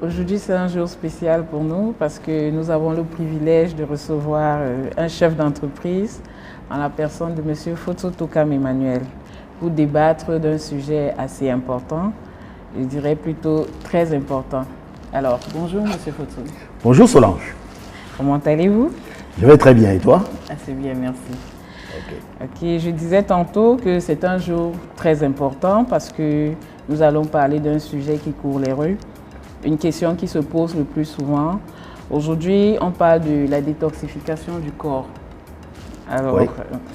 Aujourd'hui, c'est un jour spécial pour nous parce que nous avons le privilège de recevoir un chef d'entreprise en la personne de M. Foto Tokam Emmanuel pour débattre d'un sujet assez important, je dirais plutôt très important. Alors, bonjour M. Foto. Bonjour Solange. Comment allez-vous? Je vais très bien et toi? Assez bien, merci. Ok, je disais tantôt que c'est un jour très important parce que nous allons parler d'un sujet qui court les rues, une question qui se pose le plus souvent. Aujourd'hui, on parle de la détoxification du corps. Alors, oui.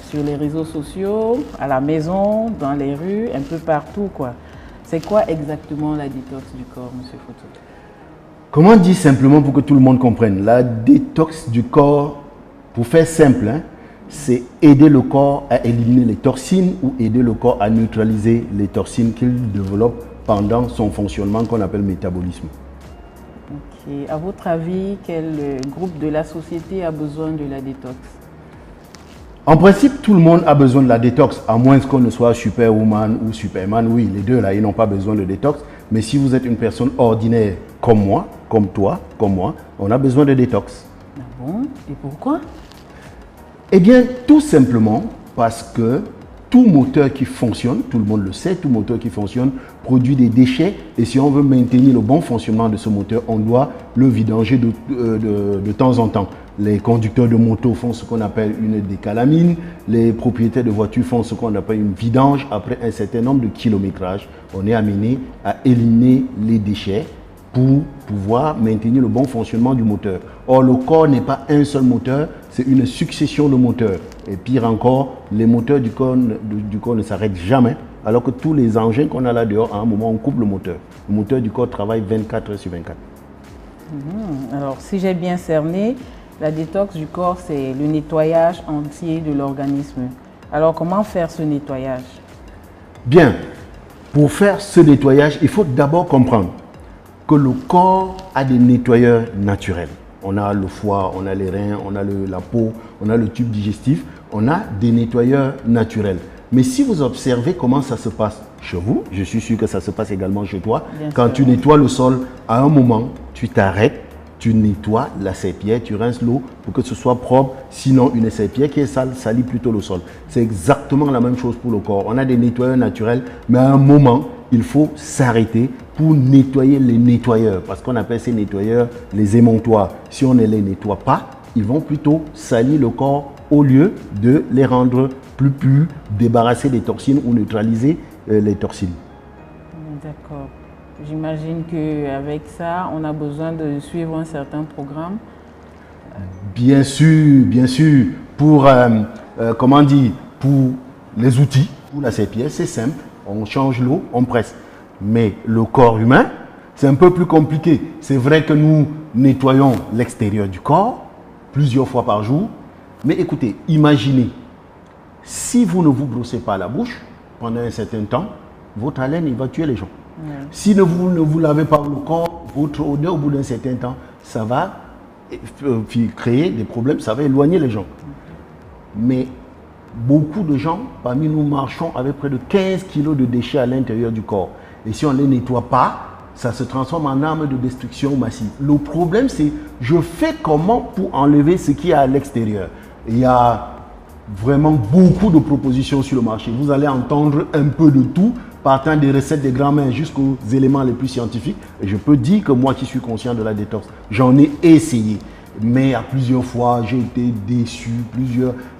Sur les réseaux sociaux, à la maison, dans les rues, un peu partout, quoi. C'est quoi exactement la détox du corps, M. Foto? Comment dire simplement pour que tout le monde comprenne? La détox du corps, pour faire simple, hein, c'est aider le corps à éliminer les toxines ou aider le corps à neutraliser les toxines qu'il développe pendant son fonctionnement qu'on appelle métabolisme. Ok. À votre avis, quel groupe de la société a besoin de la détox? En principe, tout le monde a besoin de la détox, à moins qu'on ne soit Superwoman ou Superman. Oui, les deux là, ils n'ont pas besoin de détox. Mais si vous êtes une personne ordinaire comme moi, comme toi, comme moi, on a besoin de détox. Ah bon? Et pourquoi? Eh bien, tout simplement parce que tout moteur qui fonctionne, tout le monde le sait, tout moteur qui fonctionne produit des déchets. Et si on veut maintenir le bon fonctionnement de ce moteur, on doit le vidanger de temps en temps. Les conducteurs de moto font ce qu'on appelle une décalamine. Les propriétaires de voitures font ce qu'on appelle une vidange. Après un certain nombre de kilométrages, on est amené à éliminer les déchets pour pouvoir maintenir le bon fonctionnement du moteur. Or, le corps n'est pas un seul moteur, c'est une succession de moteurs. Et pire encore, les moteurs du corps ne s'arrêtent jamais, alors que tous les engins qu'on a là dehors, à un moment, on coupe le moteur. Le moteur du corps travaille 24 heures sur 24. Alors, si j'ai bien cerné, la détox du corps, c'est le nettoyage entier de l'organisme. Alors, comment faire ce nettoyage? Bien, pour faire ce nettoyage, il faut d'abord comprendre que le corps a des nettoyeurs naturels. On a le foie, on a les reins, on a la peau, on a le tube digestif, on a des nettoyeurs naturels. Mais si vous observez comment ça se passe chez vous, je suis sûr que ça se passe également chez toi, quand tu nettoies le sol, à un moment, tu t'arrêtes, tu nettoies la serpillière, tu rinces l'eau pour que ce soit propre, sinon une serpillière qui est sale salit plutôt le sol. C'est exactement la même chose pour le corps. On a des nettoyeurs naturels, mais à un moment, il faut s'arrêter pour nettoyer les nettoyeurs, parce qu'on appelle ces nettoyeurs les émontoirs. Si on ne les nettoie pas, ils vont plutôt salir le corps au lieu de les rendre plus purs, débarrasser des toxines ou neutraliser les toxines. D'accord. J'imagine qu'avec ça, on a besoin de suivre un certain programme. Bien sûr. Pour, comment dire, pour les outils, pour la serpillière, c'est simple. On change l'eau, on presse. Mais le corps humain, c'est un peu plus compliqué. C'est vrai que nous nettoyons l'extérieur du corps plusieurs fois par jour. Mais écoutez, imaginez, si vous ne vous brossez pas la bouche pendant un certain temps, votre haleine, il va tuer les gens. Si vous ne vous lavez pas le corps, votre odeur, au bout d'un certain temps, ça va créer des problèmes, ça va éloigner les gens. Mais beaucoup de gens, parmi nous, marchons avec près de 15 kilos de déchets à l'intérieur du corps. Et si on ne les nettoie pas, ça se transforme en arme de destruction massive. Le problème, c'est je fais comment pour enlever ce qui est à l'extérieur. Il y a vraiment beaucoup de propositions sur le marché. Vous allez entendre un peu de tout, partant des recettes des grands-mères jusqu'aux éléments les plus scientifiques. Et je peux dire que moi qui suis conscient de la détox, j'en ai essayé. Mais à plusieurs fois, j'ai été déçu.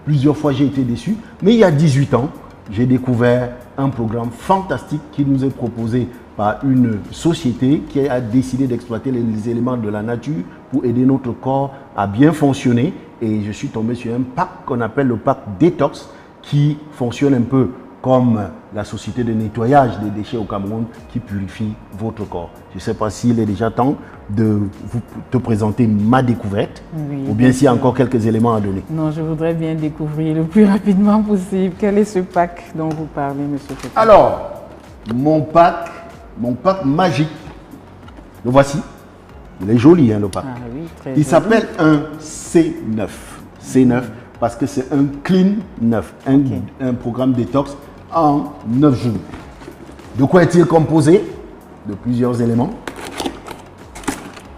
Plusieurs fois, j'ai été déçu. Mais il y a 18 ans, j'ai découvert un programme fantastique qui nous est proposé par une société qui a décidé d'exploiter les éléments de la nature pour aider notre corps à bien fonctionner. Et je suis tombé sur un pack qu'on appelle le pack Détox qui fonctionne un peu comme la société de nettoyage des déchets au Cameroun qui purifie votre corps. Je ne sais pas s'il est déjà temps de te présenter ma découverte ou bien s'il y a encore quelques éléments à donner. Non, je voudrais bien découvrir le plus rapidement possible. Quel est ce pack dont vous parlez, M. Foto? Alors, mon pack magique, le voici. Il est joli, hein, le pack. Ah oui, très Il joli. s'appelle un C9. C9 parce que c'est un clean 9, un programme détox en 9 jours. De quoi est-il composé? De plusieurs éléments.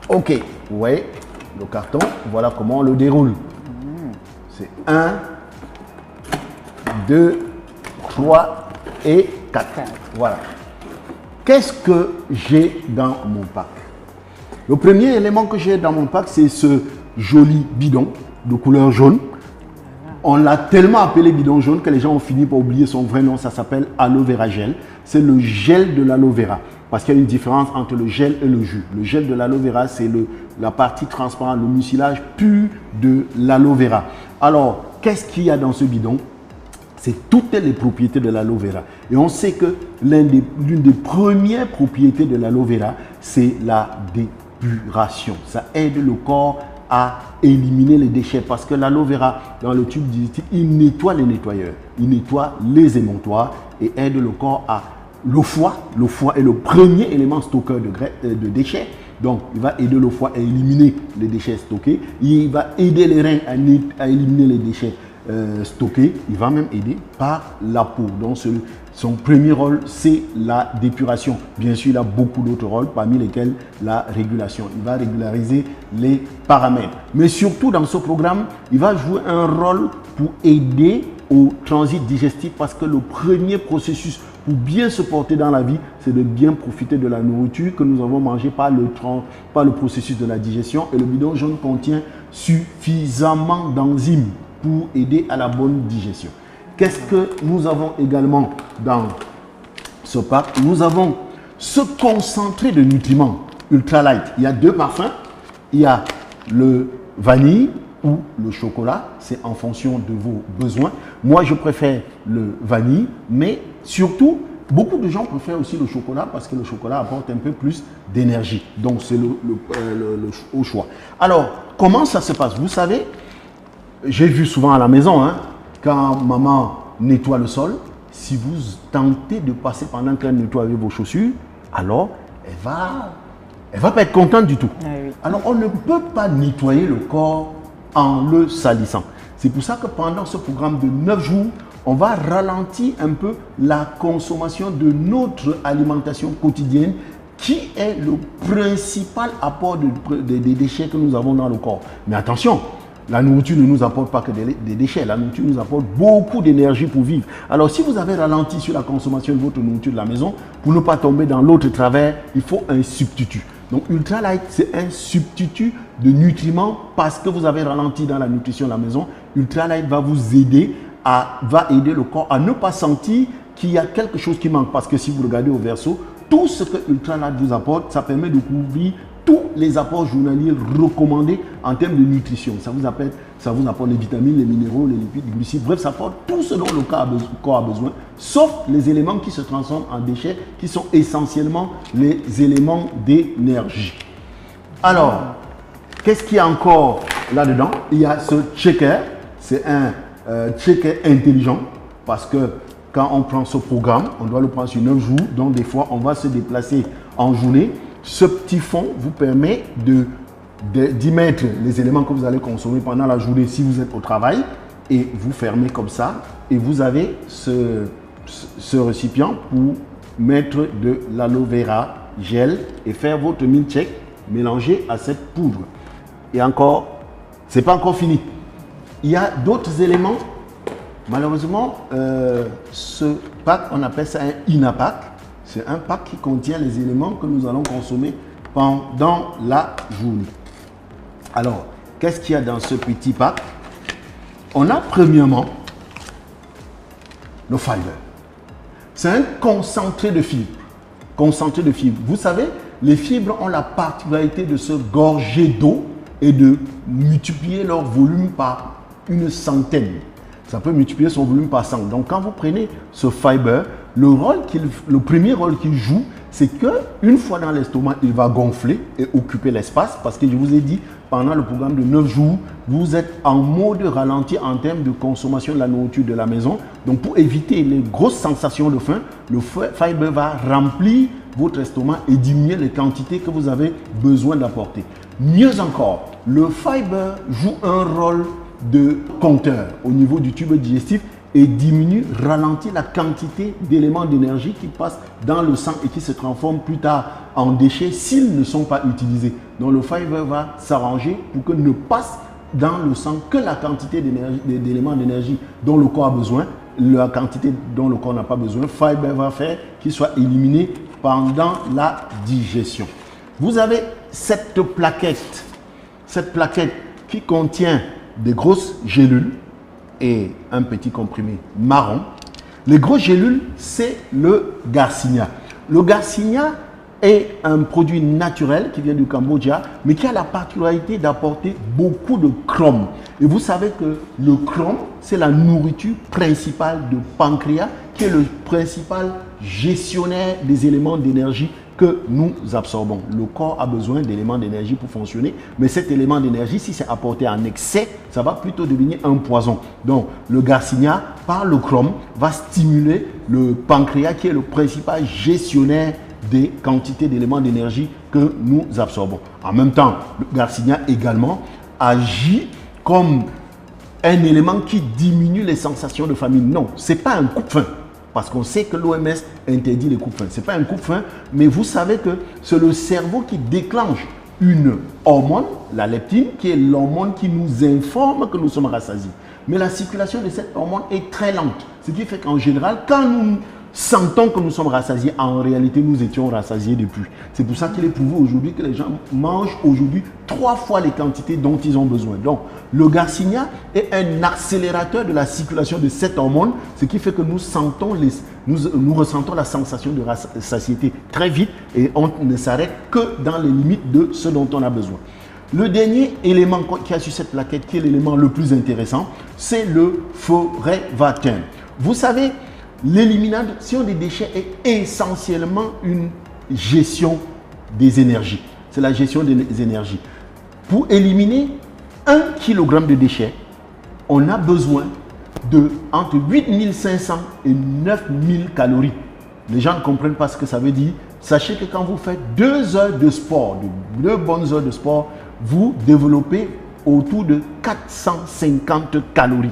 Ok, vous voyez le carton, voilà comment on le déroule. C'est 1, 2, 3 et 4. Voilà. Qu'est-ce que j'ai dans mon pack? Le premier élément que j'ai dans mon pack, c'est ce joli bidon de couleur jaune. On l'a tellement appelé bidon jaune que les gens ont fini par oublier son vrai nom. Ça s'appelle aloe vera gel. C'est le gel de l'aloe vera. Parce qu'il y a une différence entre le gel et le jus. Le gel de l'aloe vera, c'est la partie transparente, le mucilage pur de l'aloe vera. Alors, qu'est-ce qu'il y a dans ce bidon? C'est toutes les propriétés de l'aloe vera. Et on sait que l'une des premières propriétés de l'aloe vera, c'est la dépuration. Ça aide le corps à éliminer les déchets parce que l'aloe vera, dans le tube digestif, il nettoie les nettoyeurs, il nettoie les émontoires et aide le corps à le foie. Le foie est le premier élément stockeur de déchets. Donc, il va aider le foie à éliminer les déchets stockés. Il va aider les reins à éliminer les déchets stockés. Il va même aider par la peau. Donc, son premier rôle, c'est la dépuration. Bien sûr, il a beaucoup d'autres rôles, parmi lesquels la régulation. Il va régulariser les paramètres. Mais surtout, dans ce programme, il va jouer un rôle pour aider au transit digestif parce que le premier processus pour bien se porter dans la vie, c'est de bien profiter de la nourriture que nous avons mangée par le processus de la digestion. Et le bidon jaune contient suffisamment d'enzymes pour aider à la bonne digestion. Qu'est-ce que nous avons également dans ce pack? Nous avons ce concentré de nutriments Ultra Light. Il y a deux parfums. Il y a le vanille ou le chocolat. C'est en fonction de vos besoins. Moi, je préfère le vanille, mais surtout, beaucoup de gens préfèrent aussi le chocolat parce que le chocolat apporte un peu plus d'énergie. Donc, c'est au choix. Alors, comment ça se passe? Vous savez, j'ai vu souvent à la maison, quand maman nettoie le sol, si vous tentez de passer pendant qu'elle nettoie avec vos chaussures, alors elle va pas être contente du tout. Ah oui. Alors, on ne peut pas nettoyer le corps en le salissant. C'est pour ça que pendant ce programme de 9 jours, on va ralentir un peu la consommation de notre alimentation quotidienne qui est le principal apport des déchets que nous avons dans le corps. Mais attention, la nourriture ne nous apporte pas que des déchets. La nourriture nous apporte beaucoup d'énergie pour vivre. Alors, si vous avez ralenti sur la consommation de votre nourriture de la maison, pour ne pas tomber dans l'autre travers, il faut un substitut. Donc, Ultra Light, c'est un substitut de nutriments parce que vous avez ralenti dans la nutrition de la maison. Ultra Light va vous aider, va aider le corps à ne pas sentir qu'il y a quelque chose qui manque. Parce que si vous regardez au verso, tout ce que Ultra Light vous apporte, ça permet de couvrir tous les apports journaliers recommandés en termes de nutrition. Ça vous apporte les vitamines, les minéraux, les lipides, les glucides. Bref, ça apporte tout ce dont le corps a besoin, sauf les éléments qui se transforment en déchets, qui sont essentiellement les éléments d'énergie. Alors, qu'est-ce qu'il y a encore là-dedans? Il y a ce checker. C'est un checker intelligent parce que quand on prend ce programme, on doit le prendre sur 9 jours. Donc, des fois, on va se déplacer en journée. Ce petit fond vous permet d'y mettre les éléments que vous allez consommer pendant la journée si vous êtes au travail et vous fermez comme ça et vous avez ce récipient pour mettre de l'aloe vera gel et faire votre milkshake mélangé à cette poudre. Et encore, c'est pas encore fini. Il y a d'autres éléments. Malheureusement, ce pack, on appelle ça un INAPAC. C'est un pack qui contient les éléments que nous allons consommer pendant la journée. Alors, qu'est-ce qu'il y a dans ce petit pack? On a premièrement le fiber. C'est un concentré de fibres. Concentré de fibres. Vous savez, les fibres ont la particularité de se gorger d'eau et de multiplier leur volume par une centaine. Ça peut multiplier son volume par 100. Donc, quand vous prenez ce fiber, le premier rôle qu'il joue, c'est qu'une fois dans l'estomac, il va gonfler et occuper l'espace. Parce que je vous ai dit, pendant le programme de 9 jours, vous êtes en mode ralenti en termes de consommation de la nourriture de la maison. Donc, pour éviter les grosses sensations de faim, le fiber va remplir votre estomac et diminuer les quantités que vous avez besoin d'apporter. Mieux encore, le fiber joue un rôle de compteur au niveau du tube digestif et diminue, ralentit la quantité d'éléments d'énergie qui passent dans le sang et qui se transforment plus tard en déchets s'ils ne sont pas utilisés. Donc le fiber va s'arranger pour que ne passe dans le sang que la quantité d'éléments d'énergie dont le corps a besoin, la quantité dont le corps n'a pas besoin. Fiber va faire qu'il soit éliminé pendant la digestion. Vous avez cette plaquette qui contient des grosses gélules et un petit comprimé marron. Les grosses gélules, c'est le Garcinia. Le Garcinia est un produit naturel qui vient du Cambodge, mais qui a la particularité d'apporter beaucoup de chrome. Et vous savez que le chrome, c'est la nourriture principale de pancréas, qui est le principal gestionnaire des éléments d'énergie que nous absorbons. Le corps a besoin d'éléments d'énergie pour fonctionner, mais cet élément d'énergie, si c'est apporté en excès, ça va plutôt devenir un poison. Donc, le Garcinia, par le chrome, va stimuler le pancréas, qui est le principal gestionnaire des quantités d'éléments d'énergie que nous absorbons. En même temps, le Garcinia également agit comme un élément qui diminue les sensations de famine. Non, ce n'est pas un coupe-faim. Parce qu'on sait que l'OMS interdit les coupes-faim. Ce n'est pas un coupe-faim, mais vous savez que c'est le cerveau qui déclenche une hormone, la leptine, qui est l'hormone qui nous informe que nous sommes rassasiés. Mais la circulation de cette hormone est très lente. Ce qui fait qu'en général, quand nous sentons que nous sommes rassasiés, en réalité, nous étions rassasiés depuis. C'est pour ça qu'il est prouvé aujourd'hui que les gens mangent aujourd'hui 3 fois les quantités dont ils ont besoin. Donc, le Garcinia est un accélérateur de la circulation de cette hormone, ce qui fait que nous ressentons la sensation de satiété très vite et on ne s'arrête que dans les limites de ce dont on a besoin. Le dernier élément qui a sur cette plaquette, qui est l'élément le plus intéressant, c'est le Forevatin. Vous savez, l'élimination des déchets est essentiellement une gestion des énergies. C'est la gestion des énergies. Pour éliminer 1 kg de déchets, on a besoin de entre 8500 et 9000 calories. Les gens ne comprennent pas ce que ça veut dire. Sachez que quand vous faites 2 heures de sport, 2 bonnes heures de sport, vous développez autour de 450 calories.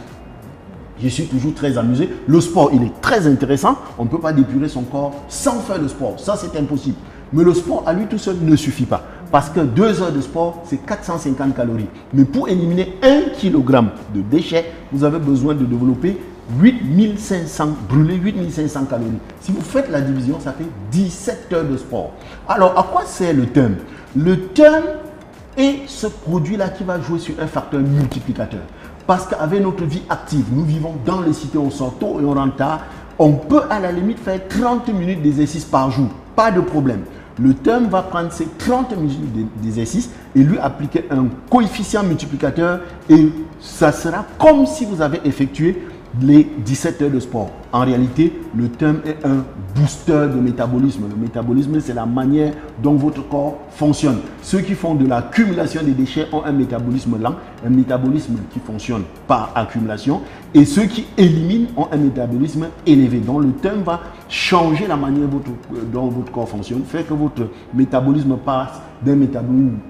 Je suis toujours très amusé. Le sport, il est très intéressant. On ne peut pas dépurer son corps sans faire le sport. Ça, c'est impossible. Mais le sport, à lui tout seul, ne suffit pas. Parce que 2 heures de sport, c'est 450 calories. Mais pour éliminer 1 kg de déchets, vous avez besoin de développer 8500, brûler 8500 calories. Si vous faites la division, ça fait 17 heures de sport. Alors, à quoi sert le TERM? Le TERM est ce produit-là qui va jouer sur un facteur multiplicateur. Parce qu'avec notre vie active, nous vivons dans les cités, on sort tôt et on rentre tard, on peut à la limite faire 30 minutes d'exercice par jour. Pas de problème. Le TERM va prendre ces 30 minutes d'exercice et lui appliquer un coefficient multiplicateur et ça sera comme si vous avez effectué les 17 heures de sport. En réalité, le TERM est un booster de métabolisme. Le métabolisme, c'est la manière dont votre corps fonctionne. Ceux qui font de l'accumulation des déchets ont un métabolisme lent, un métabolisme qui fonctionne par accumulation. Et ceux qui éliminent ont un métabolisme élevé. Donc le TERM va changer la manière dont votre corps fonctionne, faire que votre métabolisme passe d'un métabolisme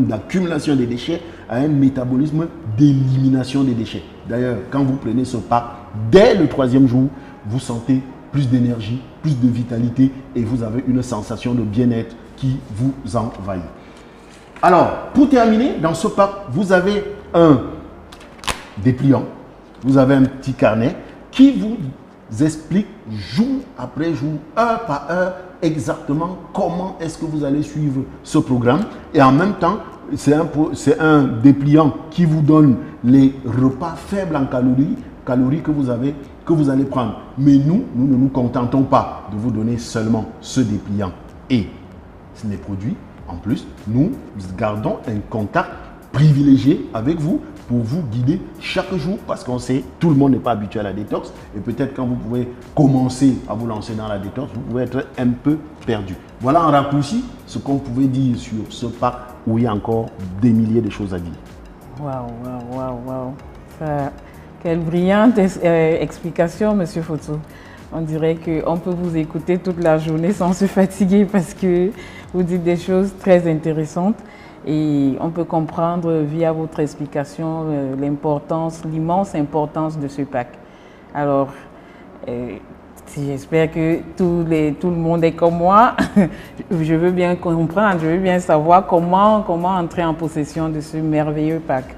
d'accumulation des déchets à un métabolisme d'élimination des déchets. D'ailleurs, quand vous prenez ce pack, dès le 3e jour, vous sentez plus d'énergie, plus de vitalité et vous avez une sensation de bien-être qui vous envahit. Alors, pour terminer, dans ce pack, vous avez un dépliant, vous avez un petit carnet qui vous explique jour après jour, heure par heure, exactement comment est-ce que vous allez suivre ce programme. Et en même temps, c'est un dépliant qui vous donne les repas faibles en calories que vous allez prendre. Mais nous ne nous contentons pas de vous donner seulement ce dépliant et les produits. En plus, nous gardons un contact privilégié avec vous pour vous guider chaque jour parce qu'on sait tout le monde n'est pas habitué à la détox et peut-être quand vous pouvez commencer à vous lancer dans la détox, vous pouvez être un peu perdu. Voilà en raccourci ce qu'on pouvait dire sur ce pack où il y a encore des milliers de choses à dire. Waouh. Quelle brillante explication, Monsieur Foto. On dirait qu'on peut vous écouter toute la journée sans se fatiguer parce que vous dites des choses très intéressantes. Et on peut comprendre via votre explication l'immense importance de ce pack. Alors, j'espère que tout le monde est comme moi. Je veux bien comprendre, je veux bien savoir comment entrer en possession de ce merveilleux pack.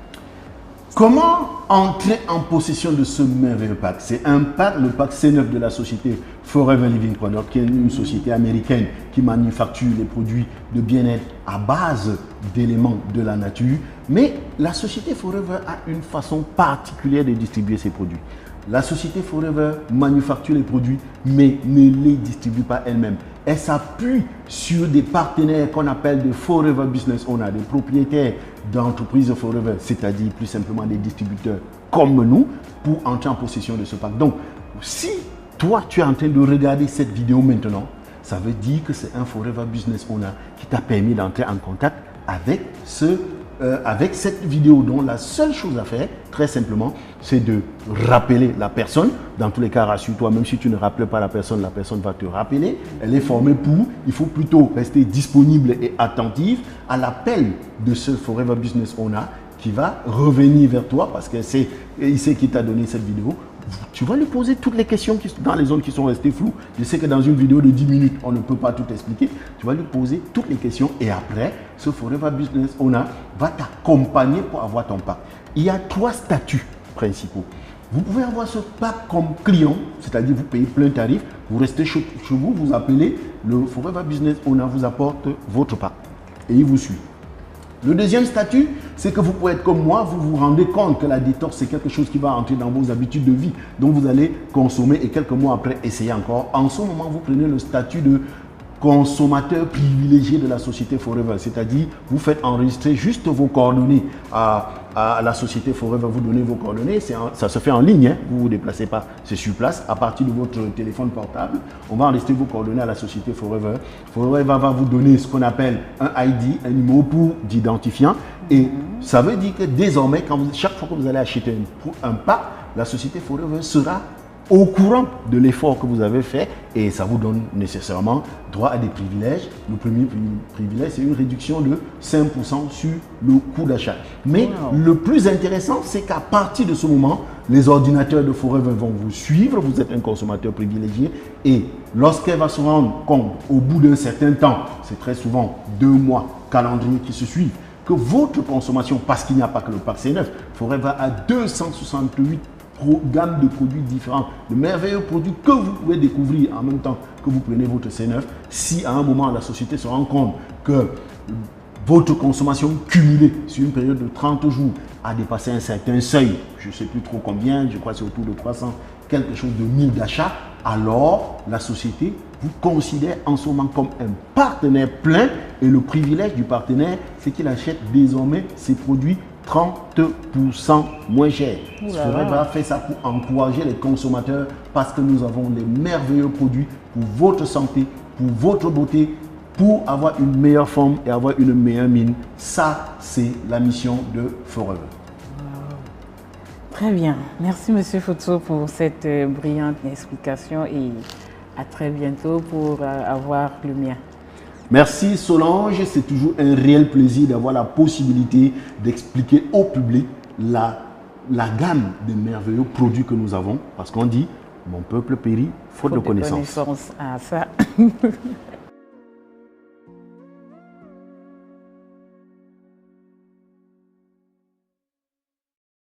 Comment entrer en possession de ce merveilleux pack? C'est un pack, le pack C9 de la société Forever Living Product, qui est une société américaine qui manufacture les produits de bien-être à base d'éléments de la nature. Mais la société Forever a une façon particulière de distribuer ses produits. La société Forever manufacture les produits, mais ne les distribue pas elle-même. Elle s'appuie sur des partenaires qu'on appelle des Forever Business Owners, des propriétaires d'entreprises Forever, c'est-à-dire plus simplement des distributeurs comme nous, pour entrer en possession de ce pack. Donc, si toi, tu es en train de regarder cette vidéo maintenant, ça veut dire que c'est un Forever Business Owner qui t'a permis d'entrer en contact avec cette vidéo. Donc, la seule chose à faire, très simplement, c'est de rappeler la personne. Dans tous les cas, rassure-toi, même si tu ne rappelles pas la personne va te rappeler. Elle est formée pour. Il faut plutôt rester disponible et attentif à l'appel de ce Forever Business Owner qui va revenir vers toi parce qu'il sait qui t'a donné cette vidéo. Tu vas lui poser toutes les questions dans les zones qui sont restées floues. Je sais que dans une vidéo de 10 minutes, on ne peut pas tout expliquer. Tu vas lui poser toutes les questions et après, ce Forever Business Owner va t'accompagner pour avoir ton pack. Il y a 3 statuts principaux. Vous pouvez avoir ce pack comme client, c'est-à-dire vous payez plein tarif, vous restez chez vous, vous appelez, le Forever Business Owner vous apporte votre pack et il vous suit. Le deuxième statut, c'est que vous pouvez être comme moi, vous vous rendez compte que la détox, c'est quelque chose qui va entrer dans vos habitudes de vie. Donc, vous allez consommer et quelques mois après, essayer encore. En ce moment, vous prenez le statut de consommateur privilégié de la société Forever. C'est-à-dire, vous faites enregistrer juste vos coordonnées à la société Forever. Vous donnez vos coordonnées. Ça se fait en ligne, hein. Vous ne vous déplacez pas, c'est sur place. À partir de votre téléphone portable, on va enregistrer vos coordonnées à la société Forever. Forever va vous donner ce qu'on appelle un ID, un numéro pour d'identifiant. Et ça veut dire que désormais, chaque fois que vous allez acheter un pack, la société Forever sera au courant de l'effort que vous avez fait et ça vous donne nécessairement droit à des privilèges. Le premier privilège, c'est une réduction de 5% sur le coût d'achat. Mais le plus intéressant, c'est qu'à partir de ce moment, les ordinateurs de Forever vont vous suivre. Vous êtes un consommateur privilégié et lorsqu'elle va se rendre compte, au bout d'un certain temps, c'est très souvent 2 mois, calendrier qui se suivent, que votre consommation, parce qu'il n'y a pas que le pack C9, Forever a 268 gamme de produits différents, de merveilleux produits que vous pouvez découvrir en même temps que vous prenez votre C9. Si à un moment la société se rend compte que votre consommation cumulée sur une période de 30 jours a dépassé un certain seuil, je ne sais plus trop combien, je crois que c'est autour de 300, quelque chose de 1000 d'achats, alors la société vous considère en ce moment comme un partenaire plein et le privilège du partenaire, c'est qu'il achète désormais ses produits 30% moins cher. Forever va faire ça pour encourager les consommateurs parce que nous avons les merveilleux produits pour votre santé, pour votre beauté, pour avoir une meilleure forme et avoir une meilleure mine. Ça, c'est la mission de Forever. Très bien. Merci, Monsieur Foto, pour cette brillante explication et à très bientôt pour avoir le mien. Merci Solange, c'est toujours un réel plaisir d'avoir la possibilité d'expliquer au public la gamme de merveilleux produits que nous avons. Parce qu'on dit, mon peuple périt faute de connaissances. Ah, ça.